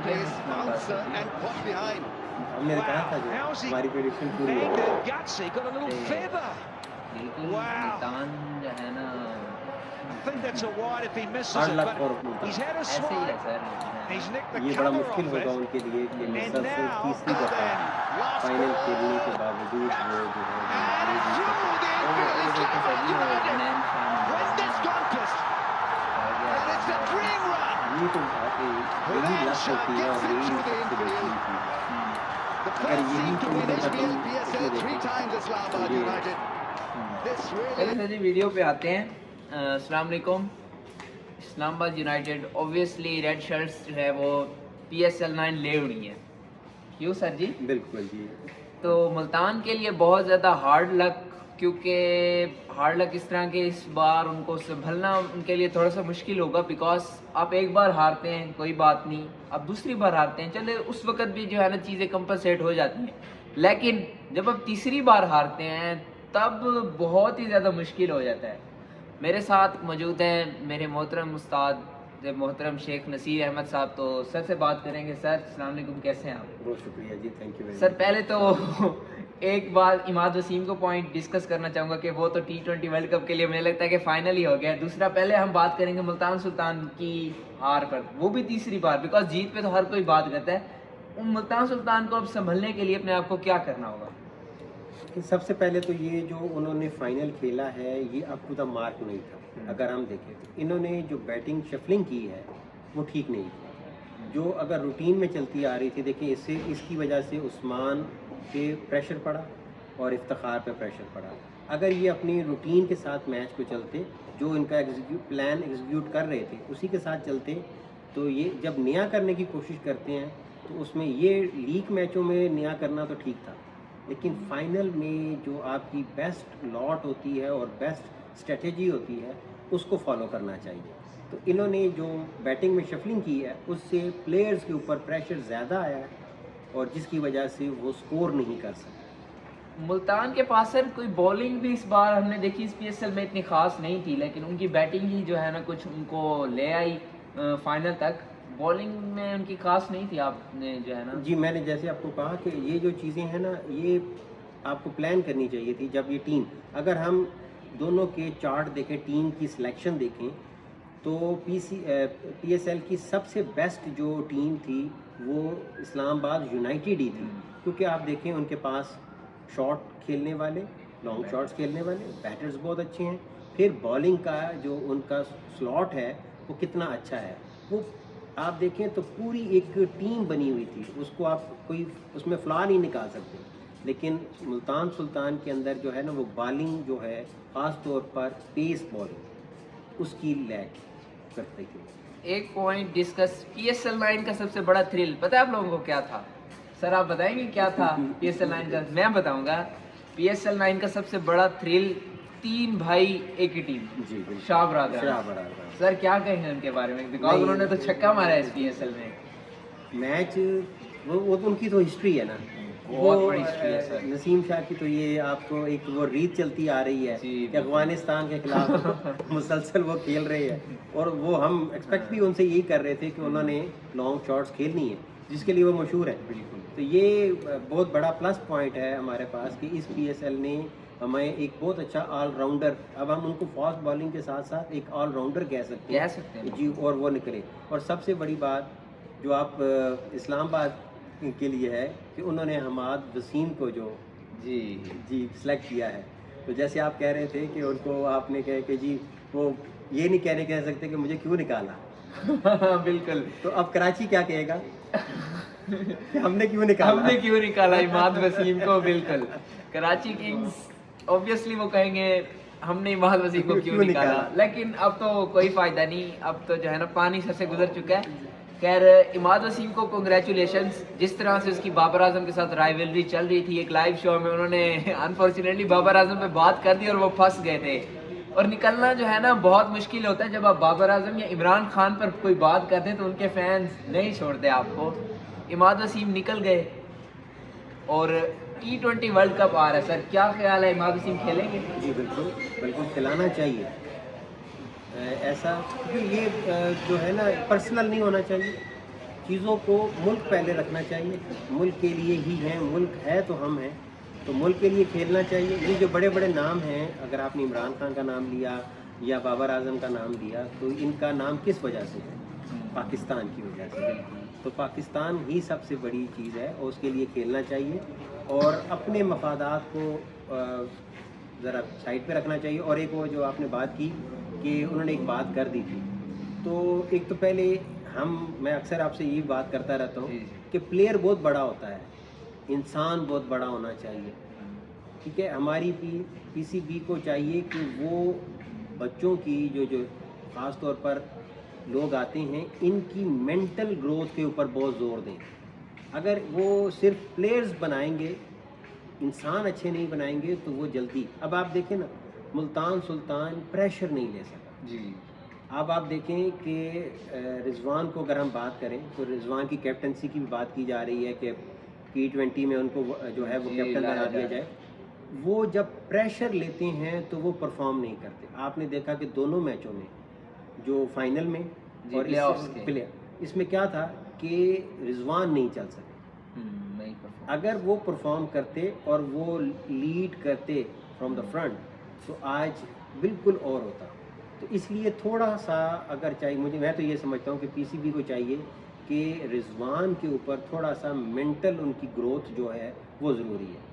plays bouncer and pop behind. हमने कहा था जो How's he हमारी प्रेडिक्शन पूरी हो banged गई। and gutsy, got a little feather. बिल्कुल Wow. मुल्तान जो है ना I think that's a wide if he misses Hard it, luck for but Multan. he's had a ऐसे ही है swipe. Sir. He's nicked the ये बड़ा cover मुश्किल off होगा it. उनके लिए कि And मुसलसल now, तीसरी दफा Last फाइनल ball. खेलने के बावजूद वो जो है And ये जीत through सकते the वो infield is देखो सर जी, वो United. नैन शाम Win this contest. And it's a dream run. हैं। ये तो वाकई यही लक होती है और यही सबसे बड़ी चीज है। The अगर players यही seem to win tournament HBL हम PSL इसमें 3 देखें times Islamabad ये United. This पहले really सर जी वीडियो पे आते हैं। अस्सलाम वालेकुम। Islamabad United obviously red shirts जो है वो PSL 9 ले उड़ी हैं, क्यों सर जी? बिल्कुल जी। तो मुल्तान के लिए बहुत ज़्यादा हार्ड लक, क्योंकि हार्ड लक इस तरह के इस बार उनको संभलना उनके लिए थोड़ा सा मुश्किल होगा, बिकॉज आप एक बार हारते हैं कोई बात नहीं, आप दूसरी बार हारते हैं चले उस वक्त भी जो है ना चीज़ें कंपनसेट हो जाती हैं, लेकिन जब आप तीसरी बार हारते हैं तब बहुत ही ज़्यादा मुश्किल हो जाता है। मेरे साथ मौजूद हैं मेरे मोहतरम उस्ताद मोहतरम शेख नसीर अहमद साहब, तो सर से बात करेंगे। सर अस्सलाम वालेकुम, कैसे हैं आप? बहुत शुक्रिया जी, थैंक यू वेरी सर पहले तो एक बार इमाद वसीम को पॉइंट डिस्कस करना चाहूँगा कि वो तो T20 वर्ल्ड कप के लिए मुझे लगता है कि फाइनल ही हो गया। दूसरा पहले हम बात करेंगे मुल्तान सुल्तान की हार पर, वो भी तीसरी बार, बिकॉज जीत पे तो हर कोई बात करता है। मुल्तान सुल्तान को अब संभलने के लिए अपने आप को क्या करना होगा? सबसे पहले तो ये जो उन्होंने फाइनल खेला है ये अप टू द मार्क नहीं था। अगर हम देखें तो इन्होंने जो बैटिंग शफलिंग की है वो ठीक नहीं थी, जो अगर रूटीन में चलती आ रही थी। देखिए इससे इसकी वजह से उस्मान पे प्रेशर पड़ा और इफ्तिखार पे प्रेशर पड़ा। अगर ये अपनी रूटीन के साथ मैच को चलते, जो इनका प्लान एग्जीक्यूट कर रहे थे उसी के साथ चलते, तो ये जब नया करने की कोशिश करते हैं तो उसमें ये लीग मैचों में नया करना तो ठीक था, लेकिन फाइनल में जो आपकी बेस्ट लॉट होती है और बेस्ट स्ट्रेटेजी होती है उसको फॉलो करना चाहिए। तो इन्होंने जो बैटिंग में शफलिंग की है उससे प्लेयर्स के ऊपर प्रेशर ज़्यादा आया है और जिसकी वजह से वो स्कोर नहीं कर सकते। मुल्तान के पास सर कोई बॉलिंग भी इस बार हमने देखी इस PSL में इतनी खास नहीं थी, लेकिन उनकी बैटिंग ही जो है ना कुछ उनको ले आई फाइनल तक। बॉलिंग में उनकी खास नहीं थी, आपने जो है ना। जी, मैंने जैसे आपको कहा कि ये जो चीज़ें हैं ना ये आपको प्लान करनी चाहिए थी। जब ये टीम, अगर हम दोनों के चार्ट देखें, टीम की सिलेक्शन देखें, तो PSL की सबसे बेस्ट जो टीम थी वो इस्लामाबाद यूनाइटेड ही थी, क्योंकि आप देखें उनके पास शॉट खेलने वाले, लॉन्ग शॉट्स खेलने वाले बैटर्स बहुत अच्छे हैं। फिर बॉलिंग का जो उनका स्लॉट है वो कितना अच्छा है, वो आप देखें तो पूरी एक टीम बनी हुई थी, उसको आप कोई उसमें फ़्लॉ नहीं निकाल सकते। लेकिन मुल्तान सुल्तान के अंदर जो है ना वो बॉलिंग जो है ख़ास तौर पर पेस बॉलिंग उसकी लैक करते थे। एक पॉइंट डिस्कस, PSL 9 का सबसे बड़ा थ्रिल पता है आप लोगों को क्या था? सर आप बताएंगे क्या था PSL 9 का? मैं बताऊंगा। PSL 9 का सबसे बड़ा थ्रिल 3 भाई एक ही टीम, जी बिल्कुल, शाह बरादर। शाह बरादर। सर क्या कहेंगे उनके बारे में, बिकॉज उन्होंने तो छक्का मारा है इस PSL में। मैच वो तो उनकी तो हिस्ट्री है ना, बहुत बड़ी हिस्ट्री है सर। नसीम शाह की तो ये आपको एक वो रीत चलती आ रही है जी, कि अफगानिस्तान के खिलाफ मुसलसल वो खेल रहे हैं, और वो हम एक्सपेक्ट भी उनसे यही कर रहे थे कि उन्होंने लॉन्ग शॉट्स खेलनी है जिसके लिए वो मशहूर है। बिल्कुल, तो ये बहुत बड़ा प्लस पॉइंट है हमारे पास कि इस PSL ने हमें एक बहुत अच्छा ऑलराउंडर, अब हम उनको फास्ट बॉलिंग के साथ साथ एक ऑलराउंडर कह सकते हैं जी, और वो निकले। और सबसे बड़ी बात जो आप इस्लामाबाद के लिए है कि उन्होंने हमाद वसीम को जो जी सेलेक्ट किया है। तो जैसे आप कह रहे थे कि उनको आपने कहा कि जी वो ये नहीं कह सकते कि मुझे क्यों निकाला। बिल्कुल। तो अब कराची क्या कहेगा कि हमने क्यों निकाला इमाद वसीम को। बिल्कुल, कराची किंग्स ऑब्वियसली वो कहेंगे हमने इमाद वसीम को क्यों निकाला, लेकिन अब तो कोई फायदा नहीं, अब तो जो है ना पानी सर से गुजर चुका है। खैर इमाद वसीम को कंग्रेचुलेशंस, जिस तरह से उसकी बाबर आजम के साथ राइवलरी चल रही थी एक लाइव शो में, उन्होंने अनफॉर्चुनेटली बाबर आजम पे बात कर दी और वो फंस गए थे। और निकलना जो है ना बहुत मुश्किल होता है, जब आप बाबर आजम या इमरान खान पर कोई बात करते हैं तो उनके फैंस नहीं छोड़ते आपको। इमाद वसीम निकल गए और T20 वर्ल्ड कप आ रहा है सर, क्या ख्याल है इमाद वसीम खेलेंगे? जी बिल्कुल खिलाना चाहिए ऐसा, क्योंकि ये जो है ना पर्सनल नहीं होना चाहिए। चीज़ों को मुल्क पहले रखना चाहिए, मुल्क के लिए ही हैं, मुल्क है तो हम हैं, तो मुल्क के लिए खेलना चाहिए। ये जो बड़े बड़े नाम हैं, अगर आपने इमरान खान का नाम लिया या बाबर आजम का नाम लिया, तो इनका नाम किस वजह से है? पाकिस्तान की वजह से। तो पाकिस्तान ही सबसे बड़ी चीज़ है और उसके लिए खेलना चाहिए और अपने मफादात को ज़रा साइड पे रखना चाहिए। और एक वो जो आपने बात की कि उन्होंने एक बात कर दी थी, तो एक तो पहले मैं अक्सर आपसे यही बात करता रहता हूँ कि प्लेयर बहुत बड़ा होता है, इंसान बहुत बड़ा होना चाहिए, ठीक है। हमारी पीसीबी को चाहिए कि वो बच्चों की जो ख़ास तौर पर लोग आते हैं, इनकी मेंटल ग्रोथ के ऊपर बहुत ज़ोर दें। अगर वो सिर्फ प्लेयर्स बनाएंगे, इंसान अच्छे नहीं बनाएंगे, तो वो जल्दी, अब आप देखें ना, मुल्तान सुल्तान प्रेशर नहीं ले सका जी। अब आप देखें कि रिजवान को अगर हम बात करें तो रिजवान की कैप्टनसी की भी बात की जा रही है कि T20 में उनको जो है वो कैप्टन बना दिया जाए। वो जब प्रेशर लेते हैं तो वो परफॉर्म नहीं करते। आपने देखा कि दोनों मैचों में, जो फाइनल में और इसमें क्या था कि रिजवान नहीं चल सके। नहीं परफॉर्म। अगर वो परफॉर्म करते और वो लीड करते फ्रॉम द फ्रंट, तो आज बिल्कुल और होता। तो इसलिए थोड़ा सा अगर चाहिए, मैं तो ये समझता हूँ कि पीसीबी को चाहिए कि रिजवान के ऊपर थोड़ा सा मेंटल उनकी ग्रोथ जो है वो ज़रूरी है।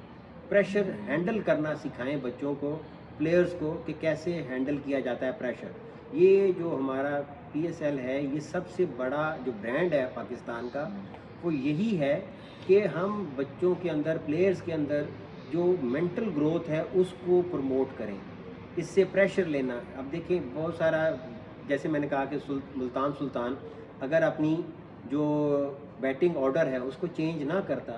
प्रेशर हैंडल करना सिखाएं बच्चों को, प्लेयर्स को, कि कैसे हैंडल किया जाता है प्रेशर। ये जो हमारा PSL है, ये सबसे बड़ा जो ब्रांड है पाकिस्तान का, वो यही है कि हम बच्चों के अंदर, प्लेयर्स के अंदर जो मेंटल ग्रोथ है उसको प्रमोट करें। इससे प्रेशर लेना, अब देखें बहुत सारा, जैसे मैंने कहा कि मुल्तान सुल्तान अगर अपनी जो बैटिंग ऑर्डर है उसको चेंज ना करता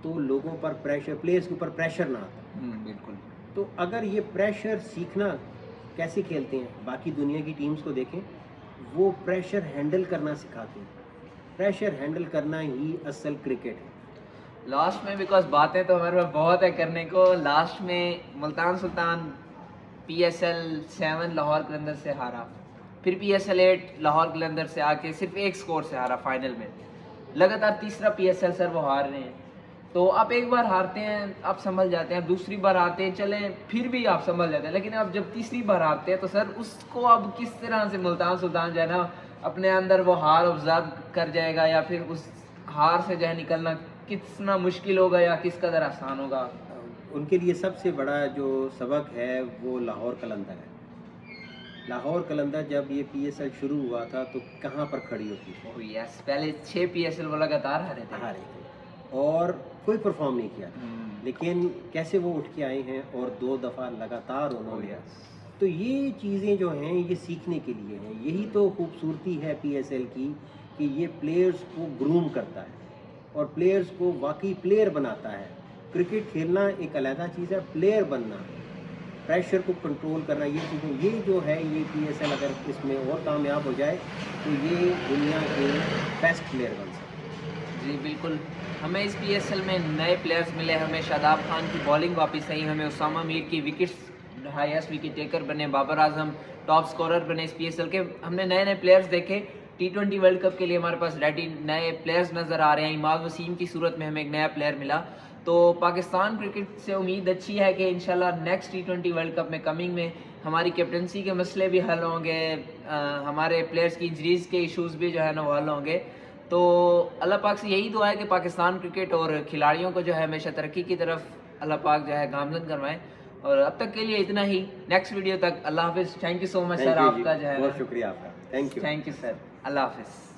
तो लोगों पर प्रेशर, प्लेयर्स के ऊपर प्रेशर ना आता। बिल्कुल। तो अगर ये प्रेशर सीखना कैसे खेलते हैं, बाकी दुनिया की टीम्स को देखें, वो प्रेशर हैंडल करना सिखाते हैं। प्रेशर हैंडल करना ही असल क्रिकेट है। लास्ट में बिकॉज बातें तो हमारे पास बहुत है करने को, लास्ट में मुल्तान सुल्तान PSL 7 लाहौर कलंदर से हारा, फिर PSL 8 लाहौर कलंदर से आके सिर्फ एक स्कोर से हारा फाइनल में। लगातार तीसरा PSL सर वो हार रहे हैं। तो आप एक बार हारते हैं आप संभल जाते हैं, दूसरी बार हारते हैं चलें फिर भी आप संभल जाते हैं, लेकिन आप जब तीसरी बार हारते हैं तो सर उसको अब किस तरह से मुल्तान सुल्तान जो है ना अपने अंदर वो हार ऑब्जर्व कर जाएगा, या फिर उस हार से जो है निकलना कितना मुश्किल होगा या किस कदर आसान होगा। उनके लिए सबसे बड़ा जो सबक है वो लाहौर कलंदर है। लाहौर कलंदर जब ये PSL शुरू हुआ था तो कहाँ पर खड़ी होती थी? ओह यस, पहले 6 PSL वो लगातार हारे थे और कोई परफॉर्म नहीं किया था। लेकिन कैसे वो उठ के आए हैं और 2 दफ़ा लगातार उन्होंने, तो ये चीज़ें जो हैं ये सीखने के लिए हैं। यही तो खूबसूरती है PSL की कि ये प्लेयर्स को ग्रूम करता है और प्लेयर्स को वाकई प्लेयर बनाता है। क्रिकेट खेलना एक अलग चीज़ है, प्लेयर बनना, प्रेशर को कंट्रोल करना, ये चीज़ें, ये जो है ये PSL अगर इसमें और कामयाब हो जाए तो ये दुनिया के बेस्ट प्लेयर बन सकते। जी बिल्कुल। हमें इस PSL में नए प्लेयर्स मिले, हमें शादाब खान की बॉलिंग वापस आई, हमें उसामा मीर की विकेट्स हाईएस्ट विकेट टेकर बने, बाबर आजम टॉप स्कोरर बने इस PSL के। हमने नए नए प्लेयर्स देखे। T20 वर्ल्ड कप के लिए हमारे पास रेडी नए प्लेयर्स नज़र आ रहे हैं। इमाद वसीम की सूरत में हमें एक नया प्लेयर मिला। तो पाकिस्तान क्रिकेट से उम्मीद अच्छी है कि इंशाल्लाह नेक्स्ट T20 वर्ल्ड कप में कमिंग में हमारी कैप्टनसी के मसले भी हल होंगे, हमारे प्लेयर्स की इंजरीज़ के इश्यूज़ भी जो है ना वो हल होंगे। तो अल्लाह पाक से यही दुआ है कि पाकिस्तान क्रिकेट और खिलाड़ियों को जो है हमेशा तरक्की की तरफ अल्लाह पाक जो है गामजन करवाएं। और अब तक के लिए इतना ही, नेक्स्ट वीडियो तक अल्लाह हाफिज़। Thank you so much sir, आपका जो है बहुत शुक्रिया आपका, थैंक यू सर, अल्लाह हाफिज़।